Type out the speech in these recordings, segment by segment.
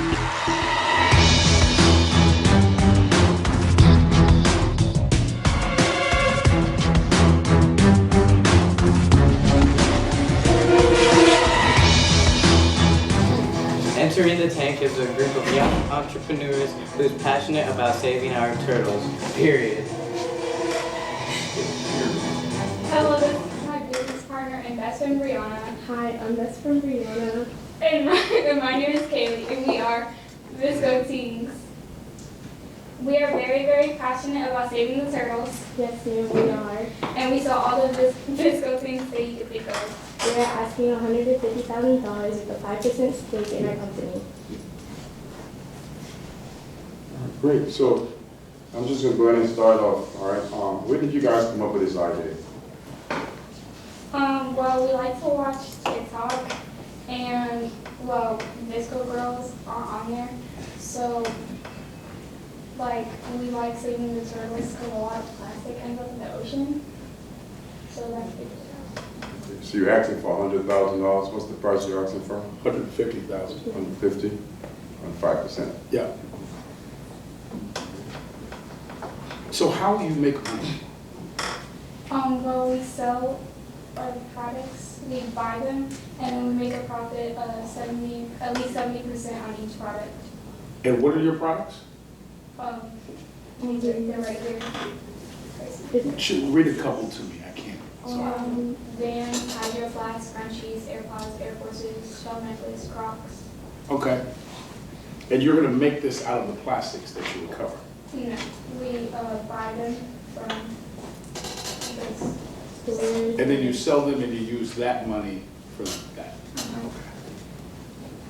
Entering the Tank is a group of young entrepreneurs who's passionate about saving our turtles, period. Hello, this is my business partner and best friend Brianna. Hi, I'm best friend Brianna. And my name is Kaylee, and we are Visco Teens. We are very, very passionate about saving the turtles, Yes, ma'am, we are. and we saw all the Visco things that you could think of. We are asking $150,000 with a 5% stake in our company. Great, so I'm just gonna go ahead and start off, all right? Where did you guys come up with this idea? Well, we like to watch TikTok, and well, Visco girls are on there, so like we like saving the turtles because a lot of plastic ends up in the ocean. So that's it. So you're asking for $100,000, what's the price you're asking for? 150,000. 150 on 5%. Yeah. So how do you make money? Well, we sell our products, we buy them, and then we make a profit of at least 70% on each product. And what are your products? They're right here. Should read a couple to me. I can't. Sorry. Vans, Hydro Flask, Scrunchies, AirPods, Air Forces, Shell Necklace, Crocs. Okay. And you're going to make this out of the plastics that you recover? No, we buy them from this. And then you sell them and you use that money for that?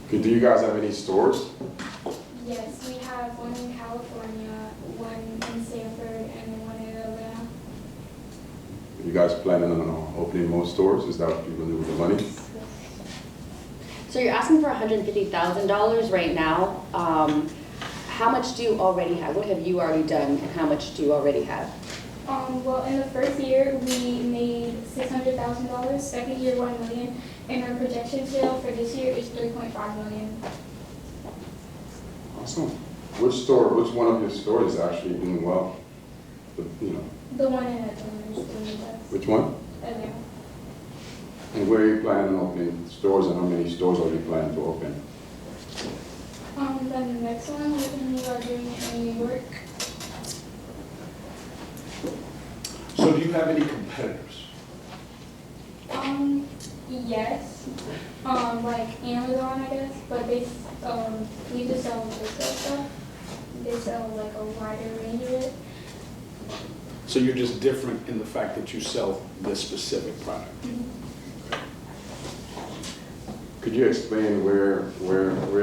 Okay, do you guys have any stores? Yes, we have one in California, one in Stanford, and then one in Atlanta. Are you guys planning on opening more stores? Is that what you're gonna do with the money? So you're asking for $150,000 right now. How much do you already have? What have you already done, and how much do you already have? Well, in the first year, we made $600,000. Second year, $1 million, and our projection sale for this year is $3.5 million. Awesome. Which one of your stores is actually doing well? You know, The one in Atlanta is doing the best. which one? Atlanta. And where are you planning on opening stores, and how many stores are you planning to open? Then the next one, we are doing it in New York. So do you have any competitors? Yes. Like Amazon, I guess, but they, we just sell Visco stuff. They sell like a wider range of it. So you're just different in the fact that you sell this specific product? Could you explain where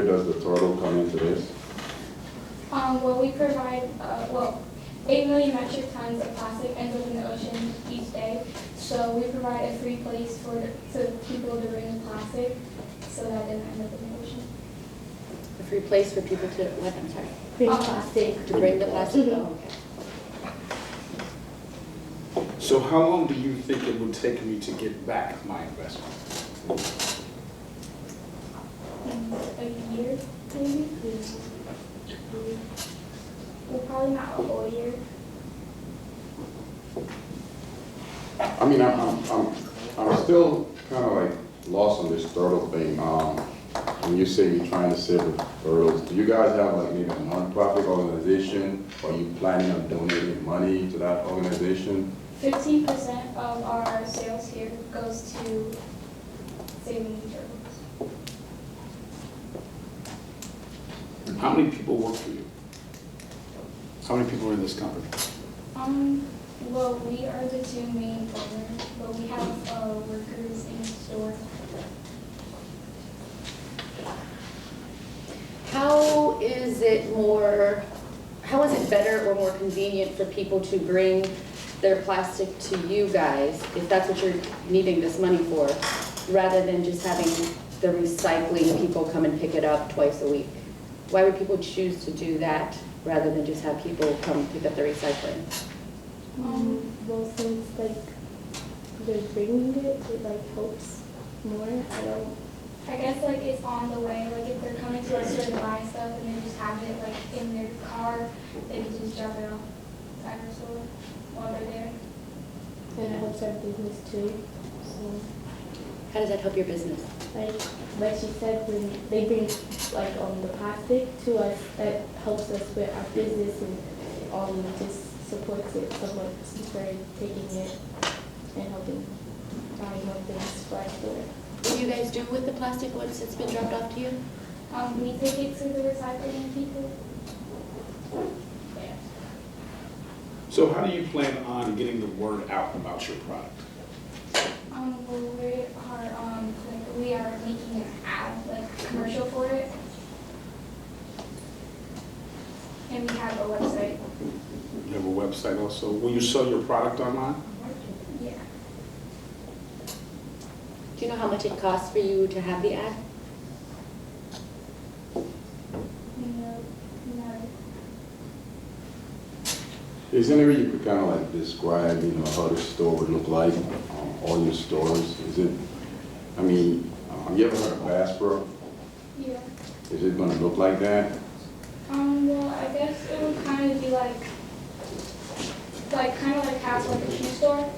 does the turtle come into this? Well, we provide, 8 million metric tons of plastic ends up in the ocean each day. So we provide a free place to people to bring plastic so that it doesn't end up in the ocean. A free place for people to, what, I'm sorry? Bring plastic. To bring the plastic? Oh, okay. So how long do you think it would take me to get back my investment? A year, maybe? Well, probably not a whole year. I mean, I'm still kind of like lost on this turtle thing. When you say you're trying to save the turtles, do you guys have like maybe a non-profit organization? Or are you planning on donating money to that organization? 15% of our sales here goes to saving the turtles. How many people work for you? How many people are in this company? Well, we are the two main owners, but we have workers in the store. How is it better or more convenient for people to bring their plastic to you guys, if that's what you're needing this money for, rather than just having the recycling people come and pick it up twice a week? Why would people choose to do that rather than just have people come pick up the recycling? Well, since like they're bringing it like helps more. I guess like it's on the way. Like if they're coming to to a store to buy stuff and they just have it like in their car, they can just drop it off at our store while they're there. And it helps our business too. So, How does that help your business? like she said, when they bring like the plastic to us, that helps us with our business and just supports it so much for taking it and helping buy more things for our store. What do you guys do with the plastic once it's been dropped off to you? We take it to the recycling people. Yeah. So how do you plan on getting the word out about your product? We are making an ad, like commercial for it. And we have a website. You have a website also. Will you sell your product online? Yeah. Do you know how much it costs for you to have the ad? No. Is there any way you could kind of like describe, how the store would look like, all your stores? Is it, you ever heard of Bass Pro? Yeah. Is it gonna look like that? Well, I guess it would kind of be like kind of like have like a shoe store,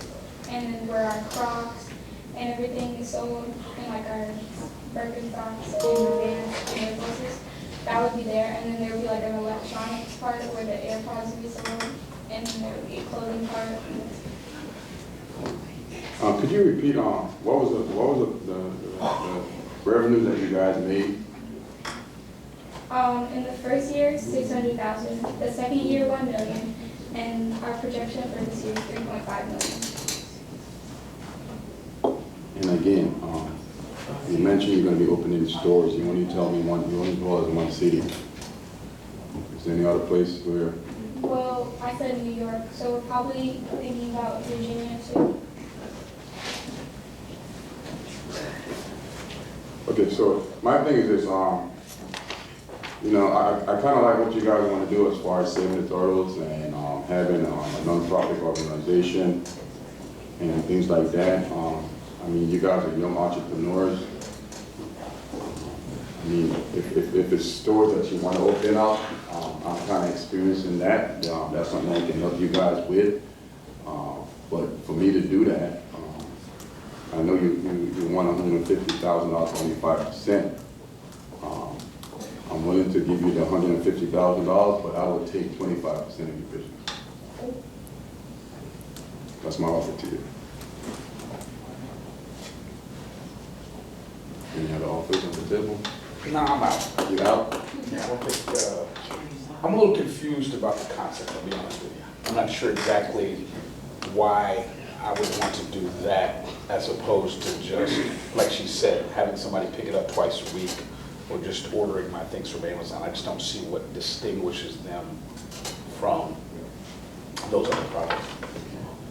and then where our Crocs and everything is sold, and like our Birkenstocks and the Vans and the places. That would be there, and then there would be like an electronics part where the AirPods would be sold, and then there would be a clothing part. Could you repeat what was the revenue that you guys made? In the first year, 600,000. The second year, 1 million, and our projection for this year is 3.5 million. And again, you mentioned you're gonna be opening stores. You only tell me you only told us one city. Is there any other place where? Well, I said New York, so we're probably thinking about Virginia too. Okay, so my thing is this, I kind of like what you guys want to do as far as saving the turtles and having a non-profit organization and things like that. You guys are young entrepreneurs. If it's stores that you want to open up, I'm kind of experiencing that. That's something I can help you guys with. But for me to do that, I know you want $150,000, 25%. I'm willing to give you the $150,000, but I would take 25% of your business. That's my offer to you. Any other offers on the table? No, I'm out. You out? Yeah, I don't think, I'm a little confused about the concept, I'll be honest with you. I'm not sure exactly why I would want to do that as opposed to just, like she said, having somebody pick it up twice a week or just ordering my things from Amazon. I just don't see what distinguishes them from those other products.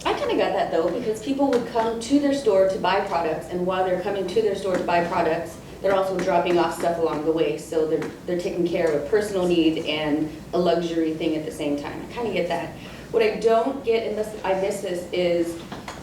I kind of got that though, because people would come to their store to buy products, and while they're coming to their store to buy products, they're also dropping off stuff along the way. So they're taking care of a personal need and a luxury thing at the same time. I kind of get that. What I don't get, unless I miss this, is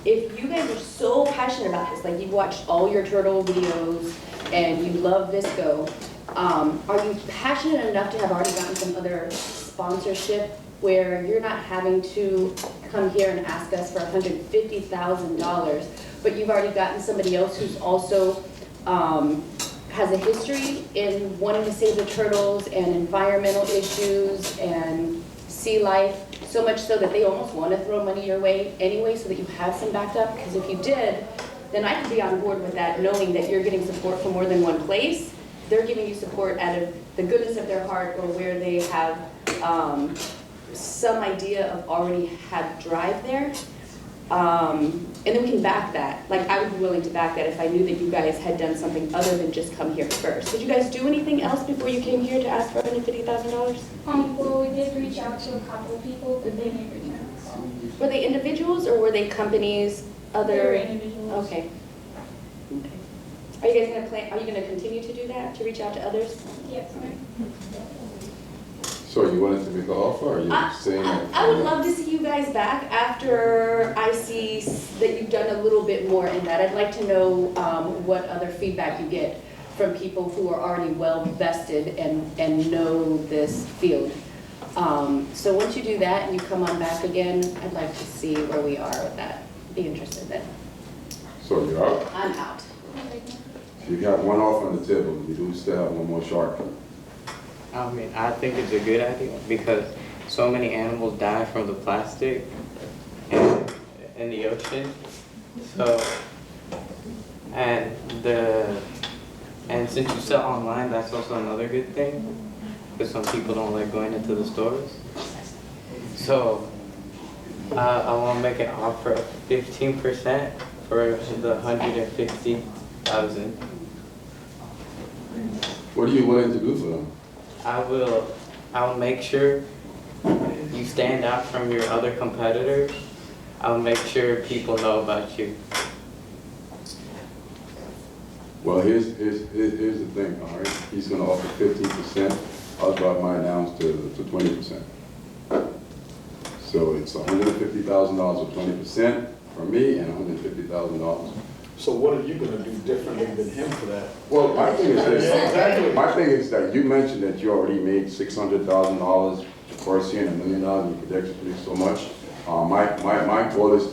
if you guys are so passionate about this, like you've watched all your turtle videos and you love Visco, are you passionate enough to have already gotten some other sponsorship where you're not having to come here and ask us for $150,000, but you've already gotten somebody else who's also has a history in wanting to save the turtles and environmental issues and sea life, so much so that they almost want to throw money your way anyway so that you have some backup? Because if you did, then I could be on board with that, knowing that you're getting support from more than one place. They're giving you support out of the goodness of their heart or where they have some idea of already had drive there. And then we can back that. Like, I would be willing to back that if I knew that you guys had done something other than just come here first. Did you guys do anything else before you came here to ask for $150,000? Well, we did reach out to a couple of people, but they didn't reach out. So. Were they individuals or were they companies? Other? They were individuals. Okay. Okay. Are you guys are you gonna continue to do that, to reach out to others? Yes, ma'am. So are you willing to make an offer, or are you saying that? I would love to see you guys back after I see that you've done a little bit more in that. I'd like to know what other feedback you get from people who are already well vested and know this field. So once you do that and you come on back again, I'd like to see where we are with that. Be interested then. So you're out? I'm out. You got one off on the table, you do still have one more shark. I mean, I think it's a good idea because so many animals die from the plastic in the ocean. So, and since you sell online, that's also another good thing because some people don't like going into the stores. So, I want to make an offer of 15% for the 150,000. What are you willing to do for them? I'll make sure you stand out from your other competitors. I'll make sure people know about you. Well, here's the thing, all right? He's gonna offer 15%. I'll drop mine down to 20%. So it's $150,000 or 20% for me and $150,000. So what are you gonna do differently than him for that? Well, my thing is this. Exactly. My thing is that you mentioned that you already made $600,000 first year and $1 million, and you projected to do so much. My goal is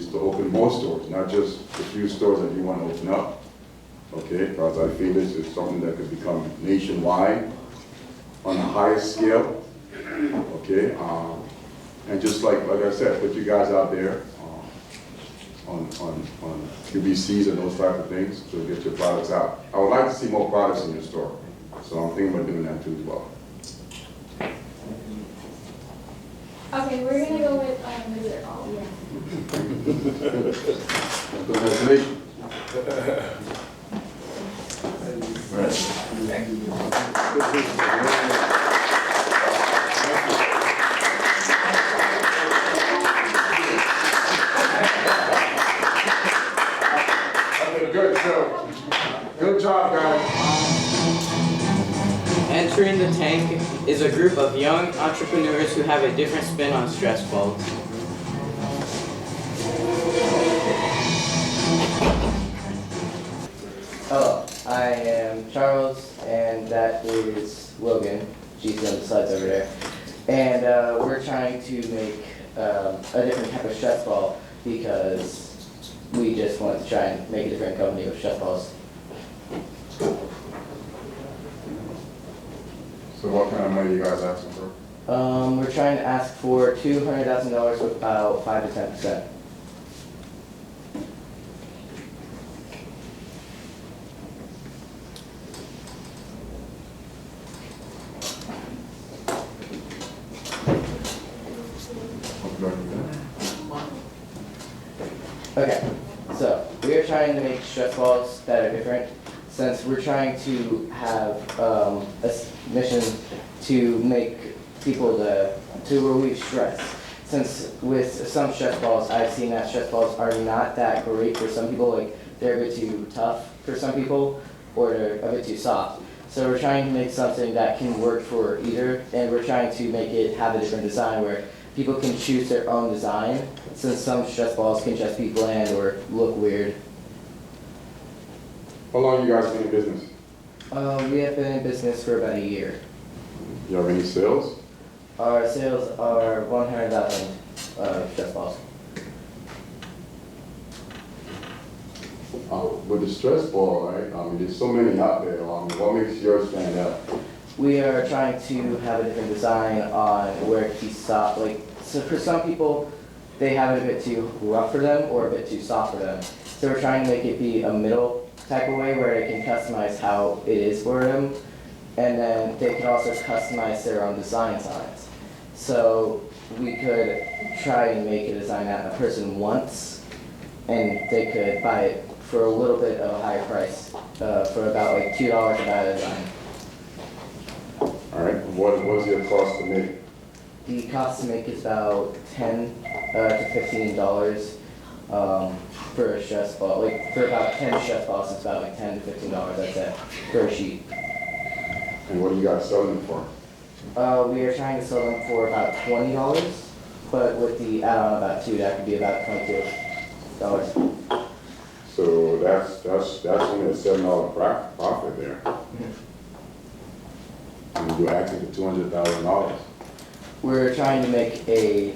to open more stores, not just the few stores that you want to open up. Okay, because I feel this is something that could become nationwide on a higher scale. Okay, and just like I said, put you guys out there on QBCs and those type of things to get your products out. I would like to see more products in your store, so I'm thinking about doing that too as well. Okay, we're gonna go with Wizard Hall. Congratulations. Okay, good, so, good job, guys. Entering the Tank is a group of young entrepreneurs who have a different spin on stress balls. Hello, I am Charles, and that is Logan. She's on the slides over there. And we're trying to make a different type of stress ball because we just want to try and make a different company with stress balls. So what kind of money you guys asking for? We're trying to ask for $200,000 with about 5 to 10%. Okay, so we are trying to make stress balls that are different. Since we're trying to have a mission to make people to relieve stress. Since with some stress balls, I've seen that stress balls are not that great for some people. Like they're a bit too tough for some people, or they're a bit too soft. So we're trying to make something that can work for either, and we're trying to make it have a different design where people can choose their own design, since some stress balls can just be bland or look weird. How long you guys been in business? We have been in business for about a year. You have any sales? Our sales are 100,000 stress balls. With the stress ball, right? I mean, there's so many out there. What makes yours stand out? We are trying to have a different design on where it can be soft. Like, so for some people, they have it a bit too rough for them or a bit too soft for them. So we're trying to make it be a middle type of way where they can customize how it is for them. And then they can also customize their own designs on it. So we could try and make a design that a person wants, and they could buy it for a little bit of a higher price, for about like $2 to buy a design. All right, what's your cost to make? The cost to make is about $10 to $15 for a stress ball. Like for about 10 stress balls, it's about like $10 to $15, I'd say, per sheet. And what do you guys selling them for? We are trying to sell them for about $20, but with the add-on about $2, that could be about $22. So that's only a $7 profit there. And you're asking for $200,000. We're trying to make a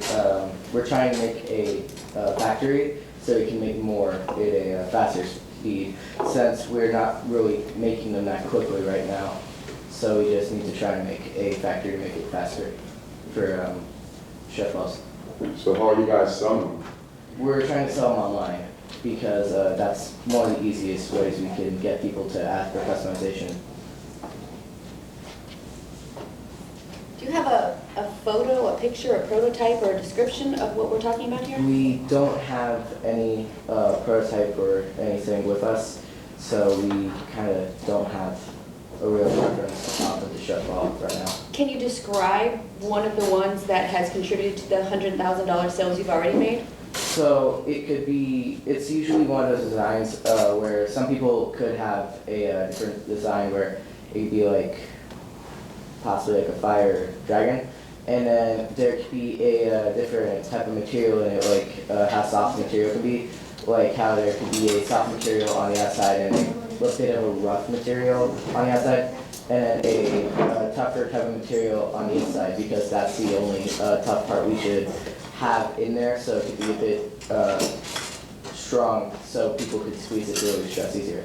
factory so we can make more at a faster speed, since we're not really making them that quickly right now. So we just need to try and make a factory to make it faster for chef balls. So how are you guys selling them? We're trying to sell them online because that's one of the easiest ways we can get people to ask for customization. Do you have a photo, a picture, a prototype, or a description of what we're talking about here? We don't have any prototype or anything with us, so we kind of don't have a real reference of the chef ball right now. Can you describe one of the ones that has contributed to the $100,000 sales you've already made? So it could be, it's usually one of those designs where some people could have a different design where it could be like possibly like a fire dragon, and then there could be a different type of material in it, like how soft the material can be, like how there could be a soft material on the outside and a bit of a rough material on the outside, and then a tougher type of material on the inside, because that's the only tough part we should have in there, so it could be a bit strong, so people could squeeze it through with stress easier.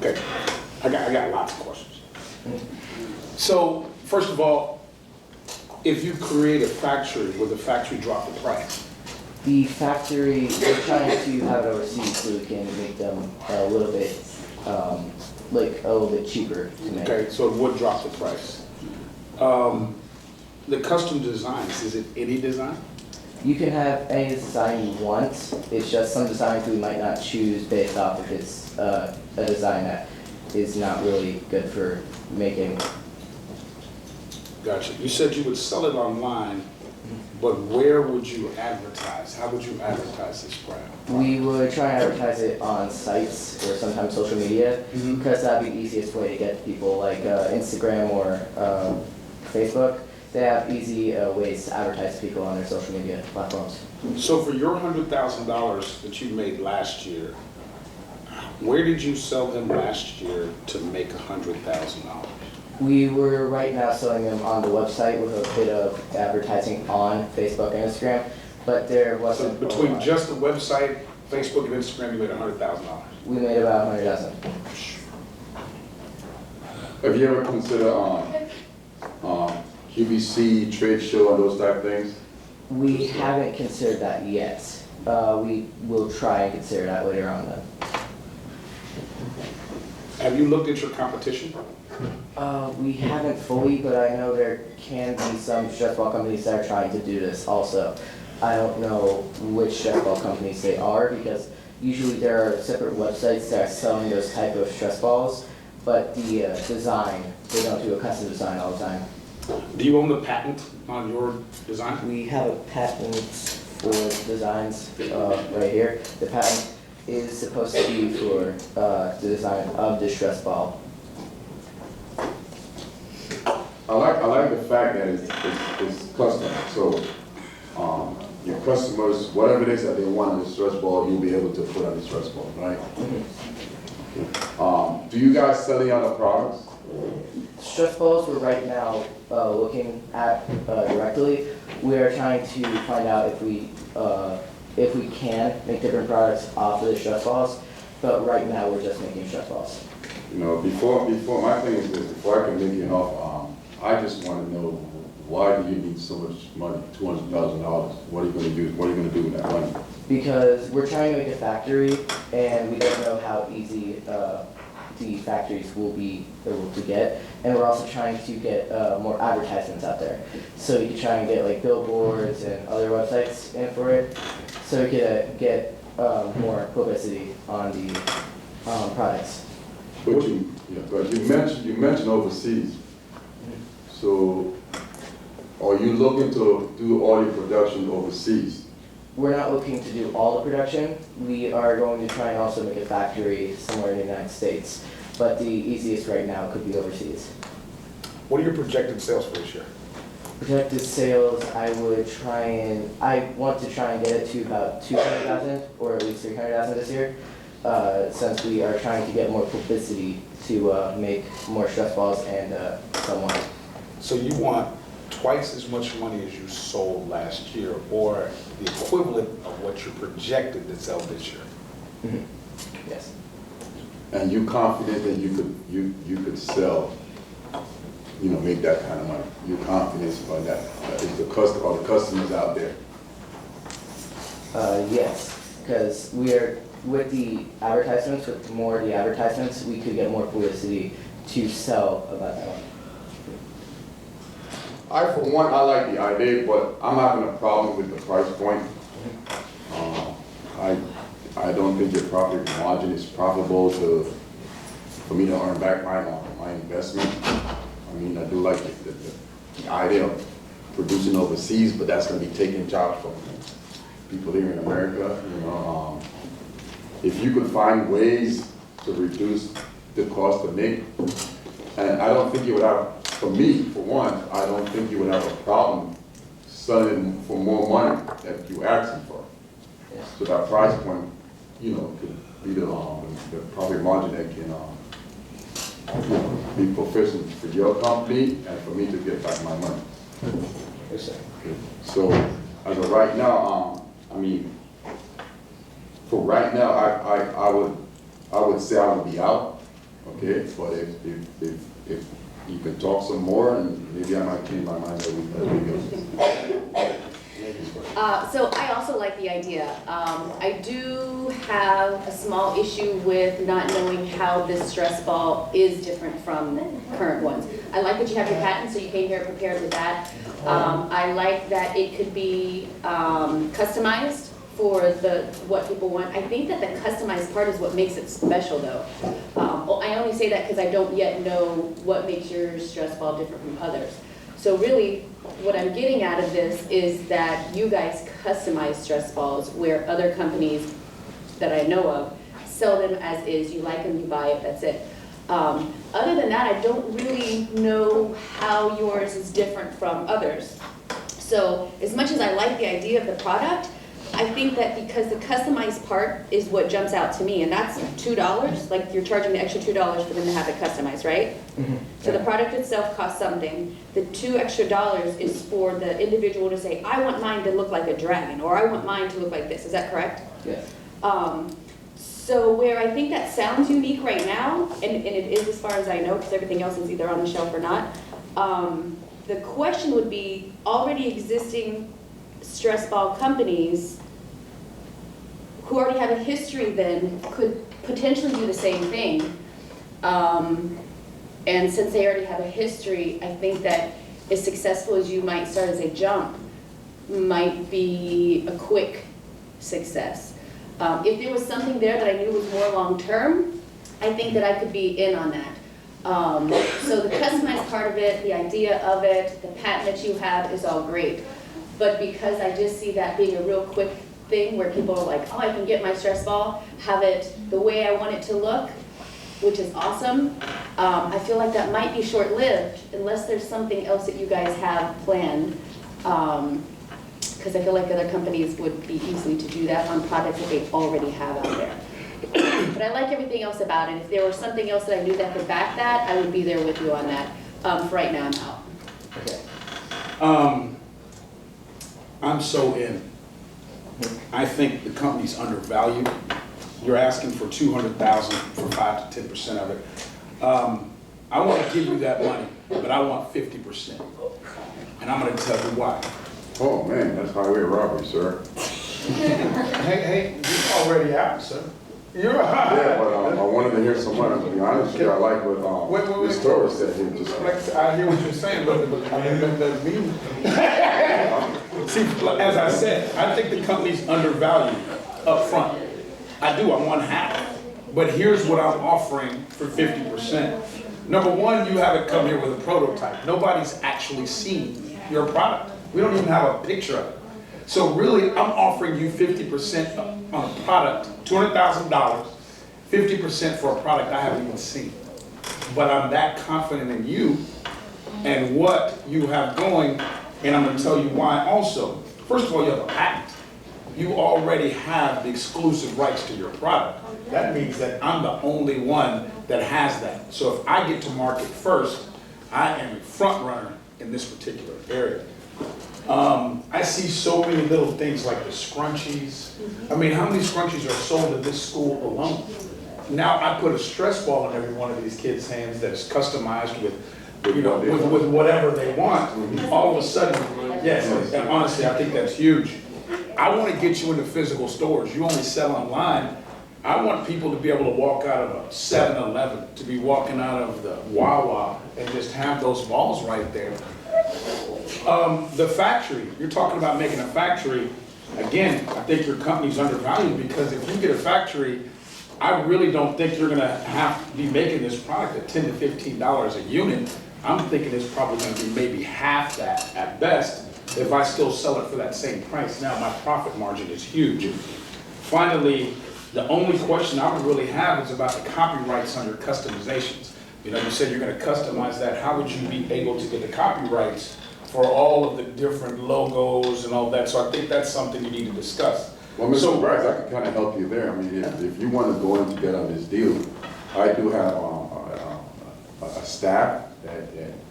Okay, I got lots of questions. So, first of all, if you create a factory, will the factory drop the price? The factory, we're trying to have it overseas so we can make them a little bit, like a little bit cheaper to make. Okay, so it would drop the price. The custom designs, is it any design? You can have any design you want, it's just some designs we might not choose based off if it's a design that is not really good for making. Gotcha. You said you would sell it online, but where would you advertise? How would you advertise this brand? We would try and advertise it on sites or sometimes social media, Mhm. because that'd be the easiest way to get people, like Instagram or Facebook. They have easy ways to advertise to people on their social media platforms. So for your $100,000 that you made last year, where did you sell them last year to make $100,000? We were right now selling them on the website with a bit of advertising on Facebook and Instagram, but there So wasn't. between just the website, Facebook and Instagram, you made $100,000. We made about 100,000. Have you ever considered QVC, trade show, and those type of things? We haven't considered that yet. We will try and consider that later on then. Have you looked at your competition? We haven't fully, but I know there can be some stress ball companies that are trying to do this also. I don't know which stress ball companies they are, because usually there are separate websites that are selling those type of stress balls, but the design, they don't do a custom design all the time. Do you own the patent on your design? We have a patent for designs right here. The patent is supposed to be for the design of the stress ball. I like the fact that it's custom, so, your customers, whatever it is that they want on the stress ball, you'll be able to put on the stress ball, right? Do you guys sell any other products? Stress balls we're right now looking at directly. We are trying to find out if we can make different products off of the stress balls, but right now we're just making stress balls. You know, before, my thing is this, before I can make you an offer, I just want to know, why do you need so much money, $200,000? What are you going to do? What are you going to do with that money? Because we're trying to make a factory, and we don't know how easy the factories will be able to get. And we're also trying to get more advertisements out there. So we could try and get like billboards and other websites in for it, so we could get more publicity on the products. But you mentioned overseas. So, are you looking to do all your production overseas? We're not looking to do all the production. We are going to try and also make a factory somewhere in the United States. But the easiest right now could be overseas. What are your projected sales for this year? Projected sales, I want to try and get it to about 200,000 or at least 300,000 this year, since we are trying to get more publicity to make more stress balls and sell more. So you want twice as much money as you sold last year, or the equivalent of what you're projected to sell this year? Mhm. Yes. And you confident that you could sell, make that kind of money? You're confident on that? Is the customers out there? Yes, because with the advertisements, with more of the advertisements, we could get more publicity to sell about that one. For one, I like the idea, but I'm having a problem with the price point. I don't think your profit margin is profitable for me to earn back my investment. I mean, I do like the idea of producing overseas, but that's going to be taking jobs from people here in America. If you could find ways to reduce the cost of make, and I don't think you would have, for me, for one, I don't think you would have a problem selling for more money that you're asking for. Yes. So that price point, could be the profit margin that can be proficient for your company and for me to get back my money. Yes, sir. So as of right now, for right now, I would say I would be out, okay? But if you can talk some more, and maybe I might change my mind as we go. So I also like the idea. I do have a small issue with not knowing how this stress ball is different from current ones. I like that you have your patent, so you came here prepared with that. I like that it could be customized for what people want. I think that the customized part is what makes it special, though. I only say that because I don't yet know what makes your stress ball different from others. So really, what I'm getting out of this is that you guys customize stress balls where other companies that I know of sell them as is. You like them, you buy it, that's it. Other than that, I don't really know how yours is different from others. So as much as I like the idea of the product, I think that because the customized part is what jumps out to me, and that's $2, like you're charging the extra $2 for them to have it customized, right? Mhm. So the product itself costs something. The $2 extra is for the individual to say, I want mine to look like a dragon, or I want mine to look like this. Is that correct? Yes. So where I think that sounds unique right now, and it is as far as I know, because everything else is either on the shelf or not, the question would be, already existing stress ball companies who already have a history then could potentially do the same thing. And since they already have a history, I think that as successful as you might start as a jump, might be a quick success. If there was something there that I knew was more long-term, I think that I could be in on that. So the customized part of it, the idea of it, the patent that you have is all great. But because I just see that being a real quick thing where people are like, oh, I can get my stress ball, have it the way I want it to look, which is awesome. I feel like that might be short-lived unless there's something else that you guys have planned. Because I feel like other companies would be easy to do that on products that they already have out there. But I like everything else about it. If there was something else that I knew that could back that, I would be there with you on that. For right now, I'm out. Okay. I'm so in. I think the company's undervalued. You're asking for $200,000 for 5 to 10% of it. I want to give you that money, but I want 50%. And I'm going to tell you why. Oh man, that's highway robbery, sir. Hey, you're already out, sir. You're Yeah, but I wanted to hear some more. To be honest with you, I like what Ms. Torres said here just now. Like, I hear what you're saying, but I mean, that means. See, as I said, I think the company's undervalued up front. I do, I want half. But here's what I'm offering for 50%. Number one, you haven't come here with a prototype. Nobody's actually seen your product. We don't even have a picture of it. So really, I'm offering you 50% on a product, $200,000, 50% for a product I haven't even seen. But I'm that confident in you and what you have going And I'm gonna tell you why also. First of all, you have a patent. You already have the exclusive rights to your product. That means that I'm the only one that has that. So if I get to market first, I am a front runner in this particular area. I see so many little things like the scrunchies. I mean, how many scrunchies are sold in this school alone? Now I put a stress ball in every one of these kids' hands that is customized with, you know, with whatever they want. All of a sudden, yes, and honestly, I think that's huge. I want to get you into physical stores. You only sell online. I want people to be able to walk out of a 7-Eleven, to be walking out of the Wawa and just have those balls right there. The factory, you're talking about making a factory. Again, I think your company's undervalued because if you get a factory, I really don't think you're gonna have to be making this product at $10 to $15 a unit. I'm thinking it's probably gonna be maybe half that at best if I still sell it for that same price. Now, my profit margin is huge. Finally, the only question I would really have is about the copyrights on your customizations. You know, you said you're gonna customize that. How would you be able to get the copyrights for all of the different logos and all that? So I think that's something you need to discuss. Well, Mr. Bryce, I can kind of help you there. I mean, if you want to go in to get on this deal, I do have a staff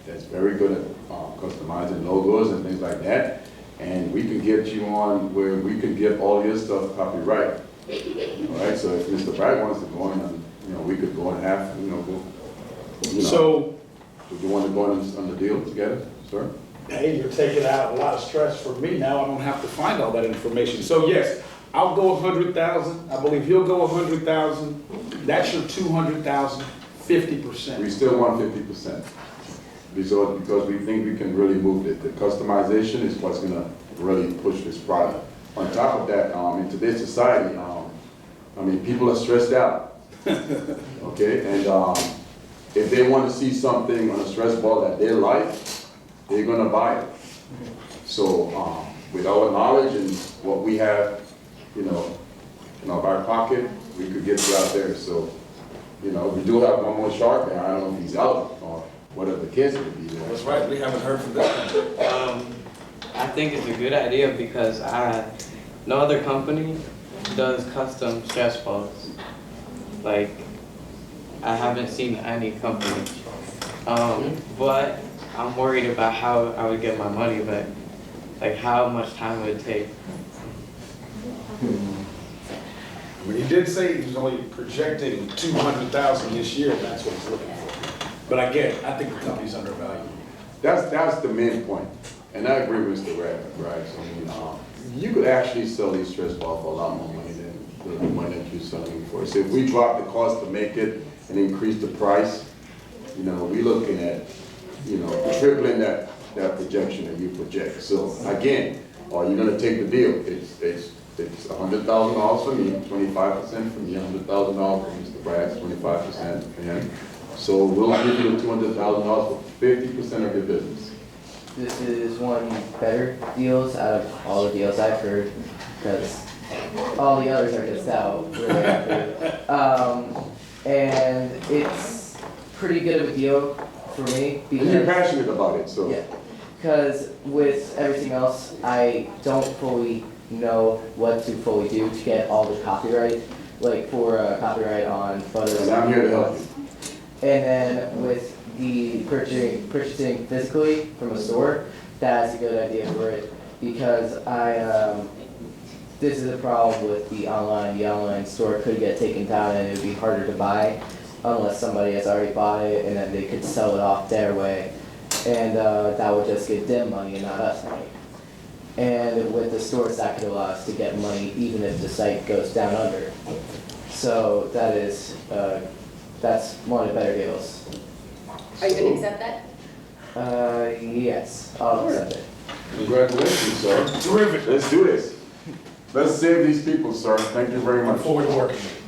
that's very good at customizing logos and things like that. And we can get you on where we can get all your stuff copyright. All right, so if Mr. Bryce wants to go in, you know, we could go and have, you know, So, would you want to go on the deal together, sir? hey, you're taking out a lot of stress for me now. I don't have to find all that information. So yes, I'll go 100,000. I believe he'll go 100,000. That's your 200,000, 50%. We still want 50%. Because we think we can really move it. The customization is what's gonna really push this product. On top of that, in today's society, I mean, people are stressed out, okay? And if they want to see something on a stress ball that they like, they're gonna buy it. So with our knowledge and what we have, you know, in our back pocket, we could get you out there. So, you know, we do have one more shark there. I don't know if he's out or whether the kids will be there. That's right, we haven't heard from this one. I think it's a good idea because no other company does custom stress balls. Like, I haven't seen any company. But I'm worried about how I would get my money back. Like, how much time would it take? I mean, he did say he was only projecting 200,000 this year, and that's what he's looking for. But again, I think the company's undervalued. That's the main point. And I agree with Mr. Bryce. I mean, you could actually sell these stress balls for a lot more money than the one that you're selling for. So if we drop the cost to make it and increase the price, you know, we're looking at, you know, tripling that projection that you project. So again, are you gonna take the deal? It's $100,000 for me, 25% from me, $100,000 for Mr. Bryce, 25% for him. So we'll give you the $200,000 for 50% of your business. This is one of the better deals out of all the deals I've heard, because all the others are just out really. And it's pretty good of a deal for me because And you're passionate about it, so. yeah, because with everything else, I don't fully know what to fully do to get all the copyright, like for copyright on photos. And I'm here to help you. And then with the purchasing physically from a store, that's a good idea for it because this is a problem with the online. The online store could get taken down and it would be harder to buy unless somebody has already bought it and then they could sell it off their way. And that would just give them money and not us money. And with the stores, that could allow us to get money even if the site goes down under. So that is, that's one of the better deals. Are you gonna accept that? Yes, I'll accept it. Congratulations, sir. Terrific. Let's do this. Let's save these people, sir. Thank you very Look much. forward to working with you.